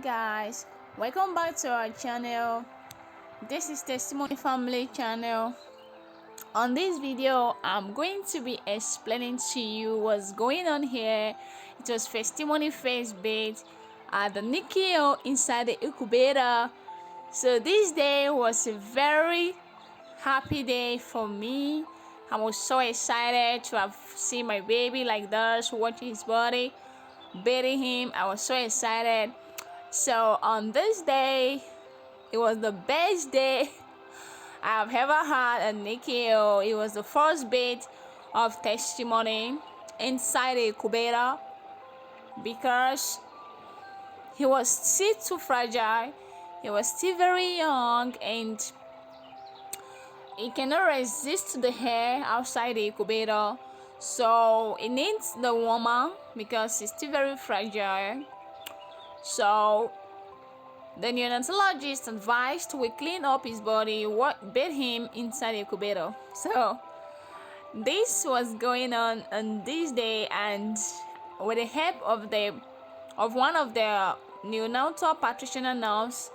guys, welcome back to our channel. This is Testimony Family channel. On this video I'm going to be explaining to you what's going on here. It was testimony first bit at the NICU inside the incubator. So this day was a very happy day for me. I was so excited to have seen my baby like this, watching his body, bathing him. I was so excited. So on this day, it was the best day I've ever had at NICU. It was the first bit of testimony inside the incubator because he was still too fragile. He was still very young and he cannot resist the air outside the incubator. So it needs the warmer because he's still very fragile. So the neonatologist advised we clean up his body, bathe him inside the incubator. So this was going on this day, and with the help of one of the neonatal practitioner nurse,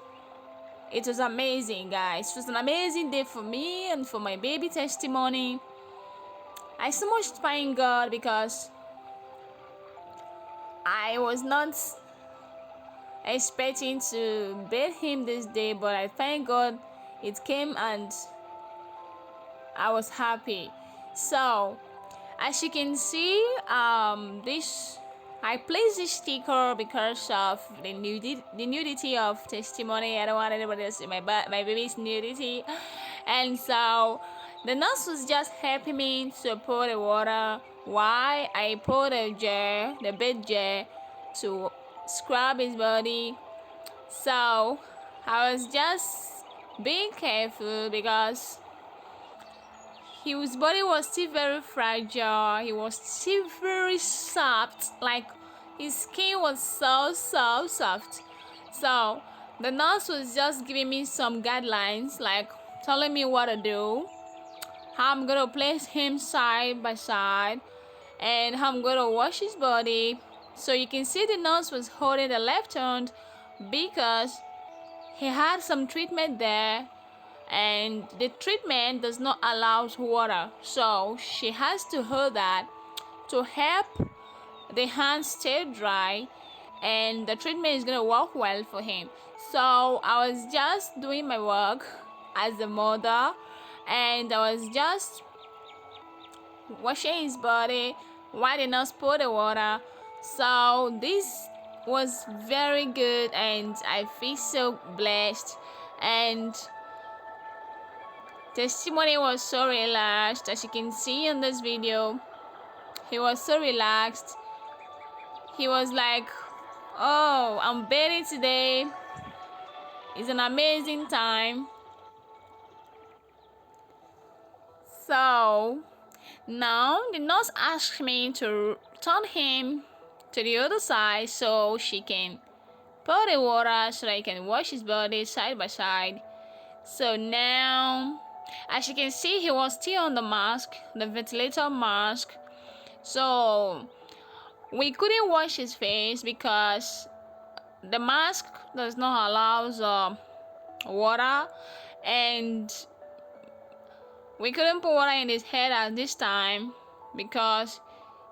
it was amazing, guys. It was an amazing day for me and for my baby testimony. I so much thank God because I was not expecting to bathe him this day, but I thank God it came and I was happy. So as you can see, I placed this sticker because of the nudity of testimony. I don't want anybody to see my baby's nudity, and so the nurse was just helping me to pour the water while I pour the bed jar to scrub his body. So I was just being careful because his body was still very fragile. He was still very soft, like his skin was so soft. So the nurse was just giving me some guidelines, like telling me what to do, how I'm gonna place him side by side, and how I'm gonna wash his body. So you can see the nurse was holding the left hand because he had some treatment there, and the treatment does not allow water, so she has to hold that to help the hands stay dry, and the treatment is gonna work well for him. So I was just doing my work as a mother, and I was just washing his body while the nurse poured the water. So this was very good and I feel so blessed, and testimony was so relaxed. As you can see in this video, he was so relaxed. He was like, oh, I'm bathing today. It's an amazing time. So now the nurse asked me to turn him to the other side so she can pour the water so that I can wash his body side by side. So now, as you can see, he was still on the mask, the ventilator mask. So we couldn't wash his face because the mask does not allow water, and we couldn't put water in his head at this time because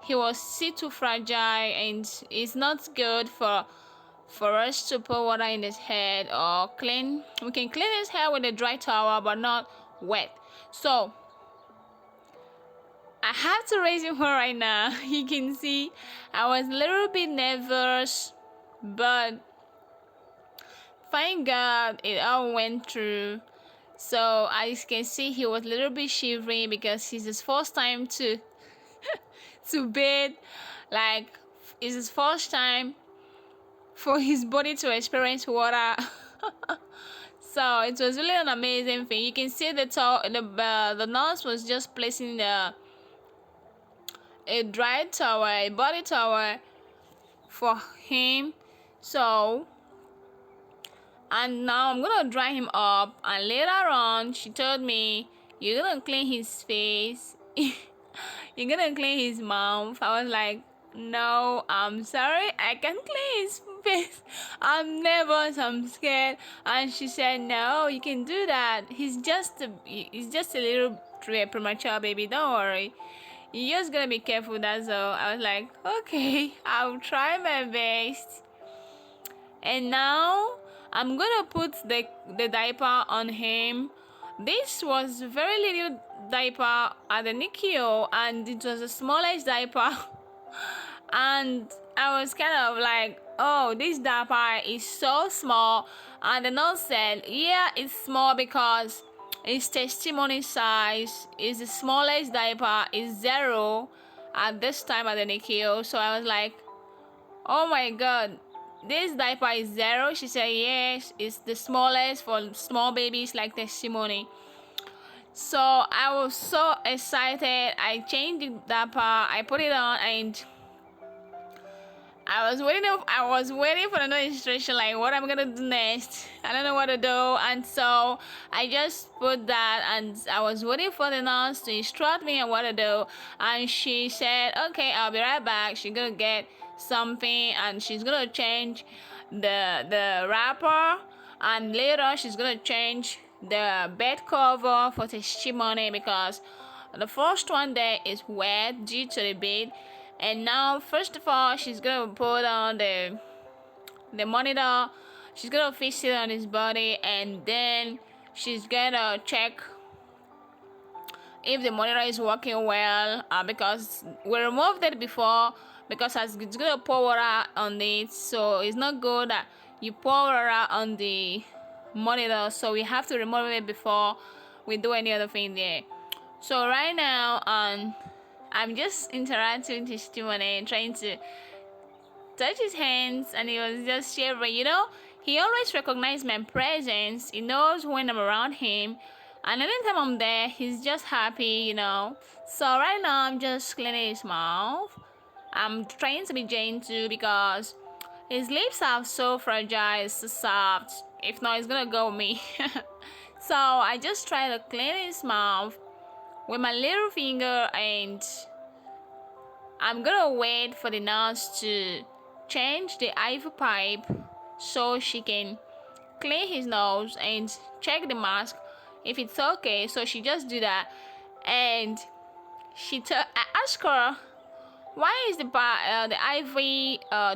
he was still too fragile, and it's not good for us to put water in his head or clean. We can clean his hair with a dry towel but not wet. So I have to raise him right now. You can see I was a little bit nervous, but thank God it all went through. So as you can see, he was a little bit shivering because it's his first time to bathe. Like, it's his first time for his body to experience water. So it was really an amazing thing. You can see the nurse was just placing a dry towel, a body towel for him. So, and now I'm gonna dry him up, and later on she told me, you're gonna clean his face. You're gonna clean his mouth. I was like, no, I'm sorry, I can't clean his face. I'm nervous, I'm scared. And she said, no, you can do that. He's just a little premature baby, don't worry. You're just gonna be careful, that's all. I was like, okay, I'll try my best. And now I'm gonna put the diaper on him. This was very little diaper at the NICU, and it was the smallest diaper. And I was kind of like, oh, this diaper is so small. And the nurse said, yeah, it's small because it's testimony size. It's the smallest diaper. It's 0 at this time at the NICU. So I was like, oh my god, this diaper is 0? She said, yes, it's the smallest for small babies like testimony. So I was so excited. I changed the diaper, I put it on, and I was waiting for another instruction, like what I'm gonna do next. I don't know what to do, and so I just put that, and I was waiting for the nurse to instruct me on what to do. And she said, okay, I'll be right back. She's gonna get something, and she's gonna change the wrapper, and later she's gonna change the bed cover for testimony, because the first one there is wet due to the bed. And now, first of all, she's gonna put on the monitor. She's gonna fix it on his body, and then she's gonna check if the monitor is working well, because we removed it before, because it's gonna pour water on it, so it's not good that you pour water on the monitor. So we have to remove it before we do any other thing there. So right now, I'm just interacting with his testimony, trying to touch his hands, and he was just shivering. He always recognizes my presence. He knows when I'm around him, and anytime I'm there, he's just happy. So right now, I'm just cleaning his mouth. I'm trying to be gentle because his lips are so fragile, it's so soft. If not, it's gonna go with me. So I just try to clean his mouth with my little finger, and I'm gonna wait for the nurse to change the IV pipe so she can clean his nose and check the mask if it's okay. So she just do that, and I asked her, why is the IV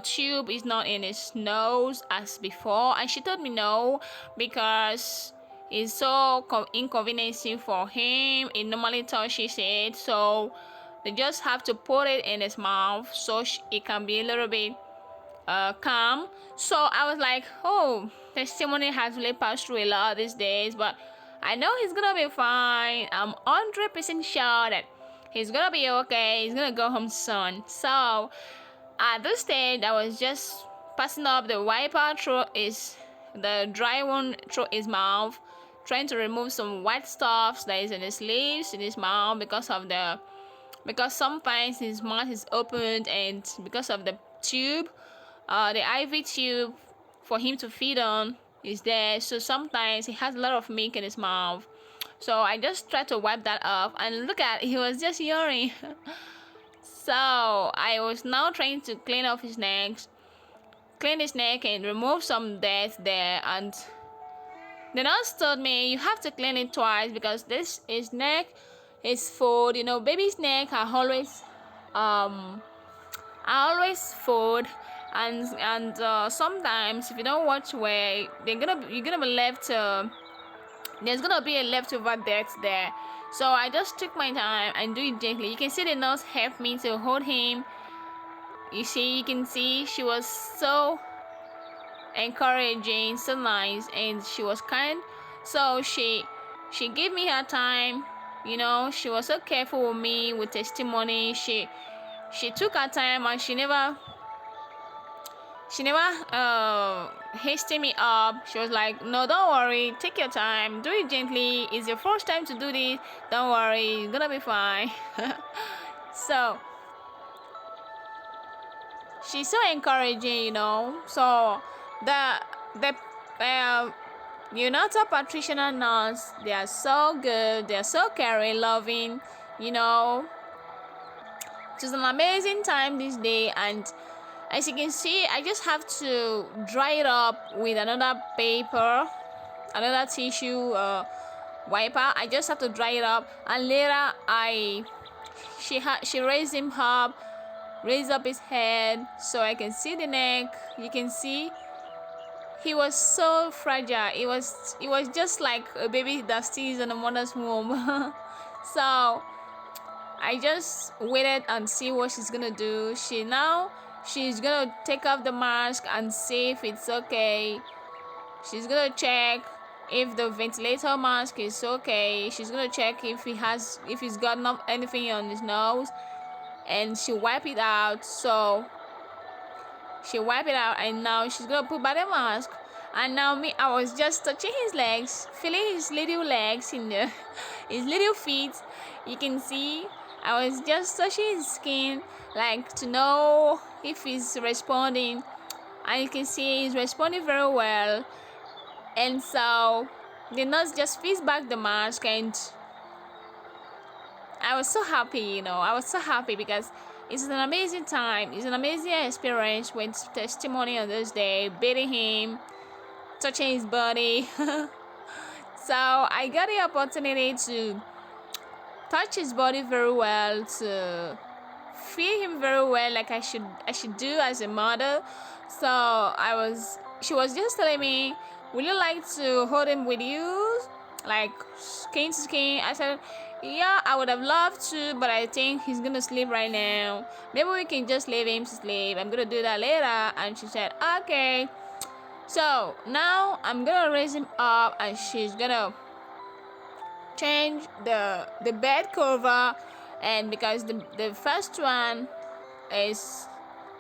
tube is not in his nose as before, and she told me no, because it's so inconveniencing for him. It normally touches it, so they just have to put it in his mouth so it can be a little bit calm. So I was like, oh, testimony has really passed through a lot these days, but I know he's gonna be fine. I'm 100% sure that he's gonna be okay. He's gonna go home soon. So at this stage, I was just passing up the wiper through the dry one through his mouth, trying to remove some white stuff that is in his lips, in his mouth, because sometimes his mouth is opened, and because of the tube, the IV tube for him to feed on is there, so sometimes he has a lot of milk in his mouth. So I just tried to wipe that off, and look at, he was just yawning. So I was now trying to clean his neck and remove some dirt there, and the nurse told me you have to clean it twice because his neck is full. Baby's neck are always full, and sometimes if you don't watch well, you're gonna be left. There's gonna be a leftover dirt there. So I just took my time and do it gently. You can see the nurse helped me to hold him. You can see she was so encouraging, so nice, and she was kind. So she gave me her time. She was so careful with me with testimony. She took her time, and she never hasted me up. She was like, no, don't worry, take your time, do it gently. It's your first time to do this, don't worry, it's gonna be fine. So she's so encouraging. So the top practitioner nurse, they are so good, they're so caring, loving. It was an amazing time this day, and As you can see, I just have to dry it up with another paper, another tissue wiper. I just have to dry it up, and later she raised him up, raised up his head so I can see the neck. You can see he was so fragile. It was just like a baby that still is in a mother's womb. So I just waited and see what she's gonna do. She's gonna take off the mask and see if it's okay. She's gonna check if the ventilator mask is okay. She's gonna check if he's got anything on his nose, and she wipe it out. So she wiped it out, and now she's gonna put back the mask. And now I was just touching his legs, feeling his little legs in the his little feet. You can see I was just touching his skin, like to know if he's responding, and you can see he's responding very well. And so the nurse just fits back the mask, and I was so happy, I was so happy because it's an amazing time. It's an amazing experience with testimony on this day, bathing him, touching his body. So I got the opportunity to touch his body very well, to feed him very well, like I should do as a mother. So she was just telling me, would you like to hold him with you, like skin to skin? I said, yeah, I would have loved to, but I think he's gonna sleep right now. Maybe we can just leave him to sleep. I'm gonna do that later. And she said, okay. So now I'm gonna raise him up, and she's gonna change the bed cover. And because the first one is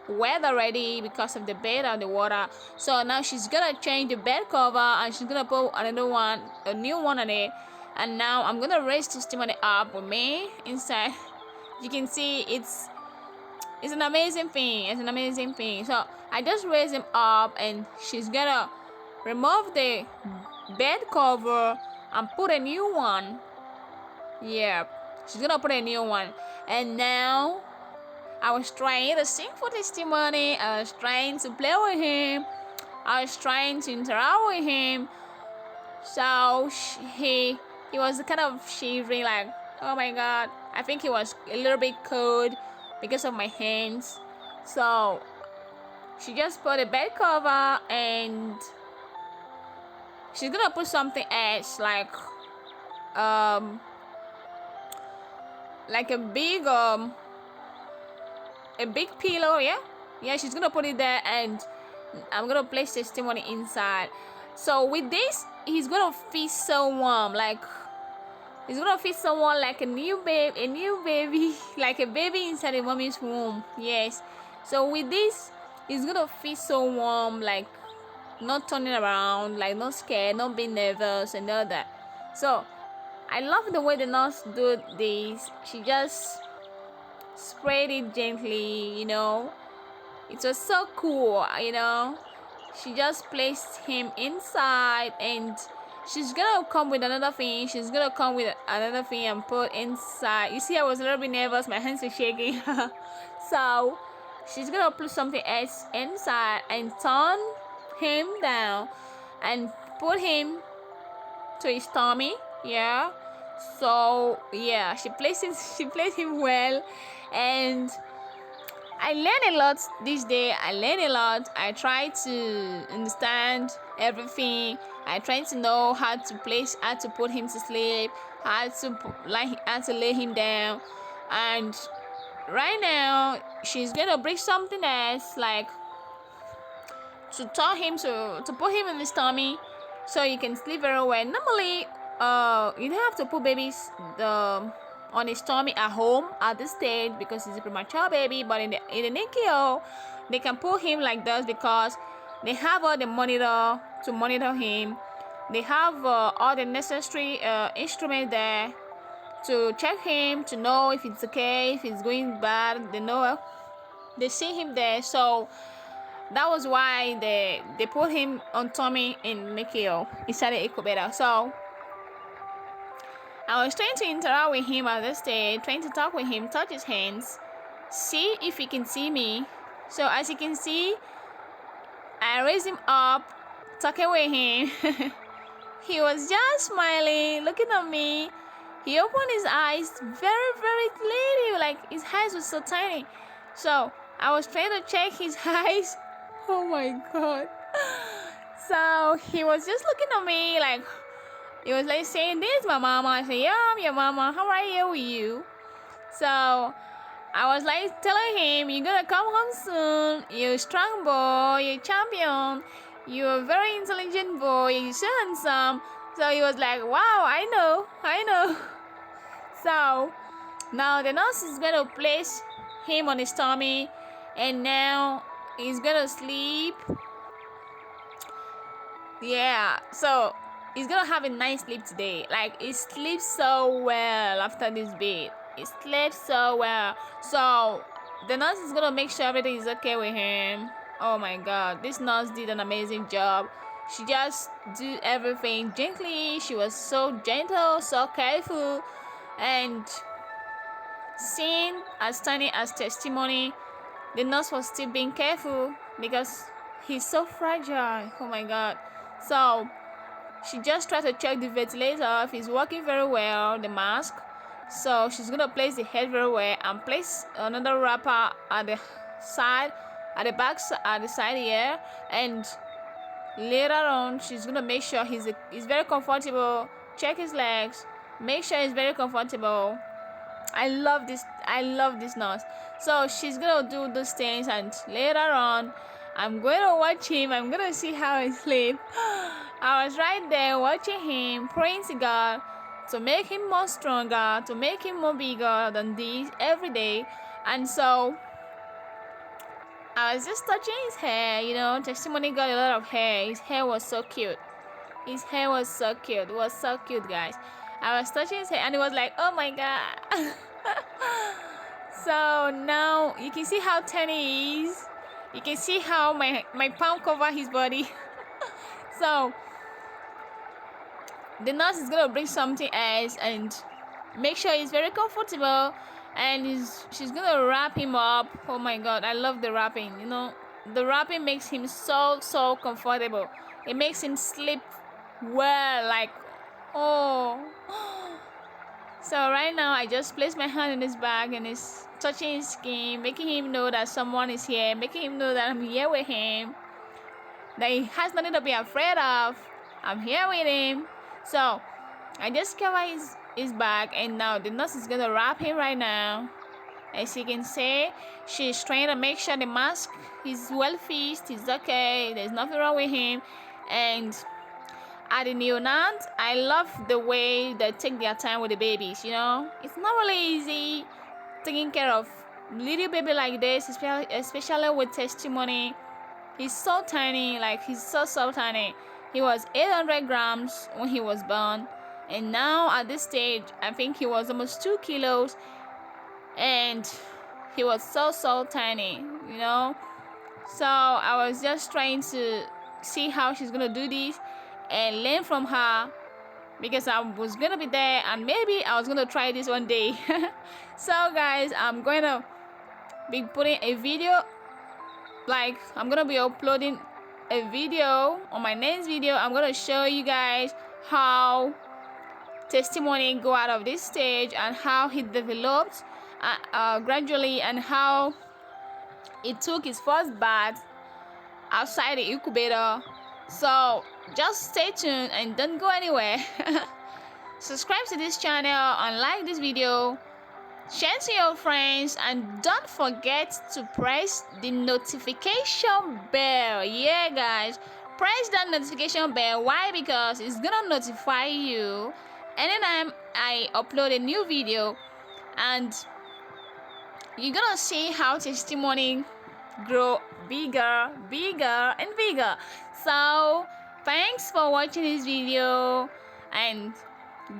wet already because of the bed and the water, so now she's gonna change the bed cover, and she's gonna put another one, a new one on it. And now I'm gonna raise testimony up with me inside. You can see it's an amazing thing. It's an amazing thing. So I just raise him up, and she's gonna remove the bed cover and put a new one. Yeah, she's gonna put a new one. And now I was trying to sing for testimony. I was trying to play with him. I was trying to interact with him. So he was kind of shivering, like, oh my god. I think he was a little bit cold because of my hands. So she just put a bed cover, and she's gonna put something else, like a big pillow. Yeah, she's gonna put it there, and I'm gonna place testimony inside. So with this, he's gonna feel so warm, like he's gonna feel so warm, like a new baby, like a baby inside a mommy's womb. Yes. So with this, he's gonna feel so warm, like not turning around, like not scared, not being nervous, and all that. So I love the way the nurse did this. She just sprayed it gently, It was so cool, She just placed him inside, and she's gonna come with another thing. She's gonna come with another thing and put inside. You see, I was a little bit nervous. My hands were shaking. So she's gonna put something else inside and turn him down and put him to his tummy. Yeah. So yeah, she placed him well, and I learned a lot this day. I learned a lot. I tried to understand everything. I tried to know how to put him to sleep, how to lay him down. And right now, she's gonna bring something else, like to tell him to put him in his tummy, so he can sleep very well. Normally, you don't have to put babies on his tummy at home at this stage because he's a premature baby, but in the NICU they can put him like this because they have all the monitor to monitor him. They have all the necessary instruments there to check him, to know if it's okay, if it's going bad. They see him there. So that was why they put him on tummy in NICU inside the incubator. So I was trying to interact with him at this stage, trying to talk with him, touch his hands, see if he can see me. So as you can see, I raised him up, talking with him. He was just smiling, looking at me. He opened his eyes very, very clearly, like his eyes were so tiny. So I was trying to check his eyes. Oh my god. So he was just looking at me like, he was like saying, "This is my mama." I said, "Yeah, I'm your mama. How are you with you?" So I was like telling him, "You're gonna come home soon. You're a strong boy. You're a champion. You're a very intelligent boy. You're so handsome." So he was like, "Wow, I know." So now the nurse is gonna place him on his tummy, and now he's gonna sleep. Yeah, so he's gonna have a nice sleep today. Like, he sleeps so well after this bed. He sleeps so well. So the nurse is gonna make sure everything is okay with him. Oh my god, this nurse did an amazing job. She just did everything gently. She was so gentle, so careful, and seeing as tiny as testimony, the nurse was still being careful because he's so fragile. Oh my god. So she just tried to check the ventilator if it's working very well, the mask. So she's gonna place the head very well and place another wrapper at the side, at the back, at the side here. And later on, she's gonna make sure he's very comfortable. Check his legs, make sure he's very comfortable. I love this nurse. So she's gonna do those things, and later on, I'm going to watch him. I'm gonna see how he sleeps. I was right there watching him, praying to God to make him more stronger, to make him more bigger than this every day. And so I was just touching his hair. Testimony got a lot of hair. His hair was so cute. His hair was so cute. It was so cute, guys. I was touching his hair, and it was like, oh my god. So now you can see how tiny he is. You can see how my palm cover his body. So the nurse is gonna bring something else and make sure he's very comfortable, and she's gonna wrap him up. Oh my god, I love the wrapping. The wrapping makes him so comfortable. It makes him sleep well, like, oh. So right now I just place my hand in his back and is touching his skin, making him know that someone is here, making him know that I'm here with him, that he has nothing to be afraid of. I'm here with him. So I just cover his back, and now the nurse is gonna wrap him right now. As you can see, she's trying to make sure the mask is well fixed, is okay, there's nothing wrong with him. And at the neonat, I love the way they take their time with the babies. It's not really easy taking care of little baby like this, especially with testimony. He's so tiny, like he's so tiny. He was 800 grams when he was born, and now at this stage I think he was almost 2 kilos, and he was so tiny. So I was just trying to see how she's gonna do this and learn from her, because I was gonna be there and maybe I was gonna try this one day. So guys, I'm gonna be putting a video, like I'm gonna be uploading a video on my next video. I'm gonna show you guys how testimony go out of this stage and how he developed gradually, and how he took his first bath outside the incubator. So just stay tuned and don't go anywhere. Subscribe to this channel and like this video, share to your friends, and don't forget to press the notification bell. Yeah guys, press that notification bell. Why? Because it's gonna notify you anytime I upload a new video, and you're gonna see how testimony grow bigger and bigger. So thanks for watching this video, and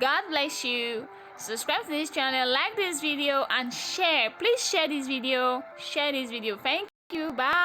God bless you. Subscribe to this channel, like this video, and share. Please share this video. Thank you. Bye.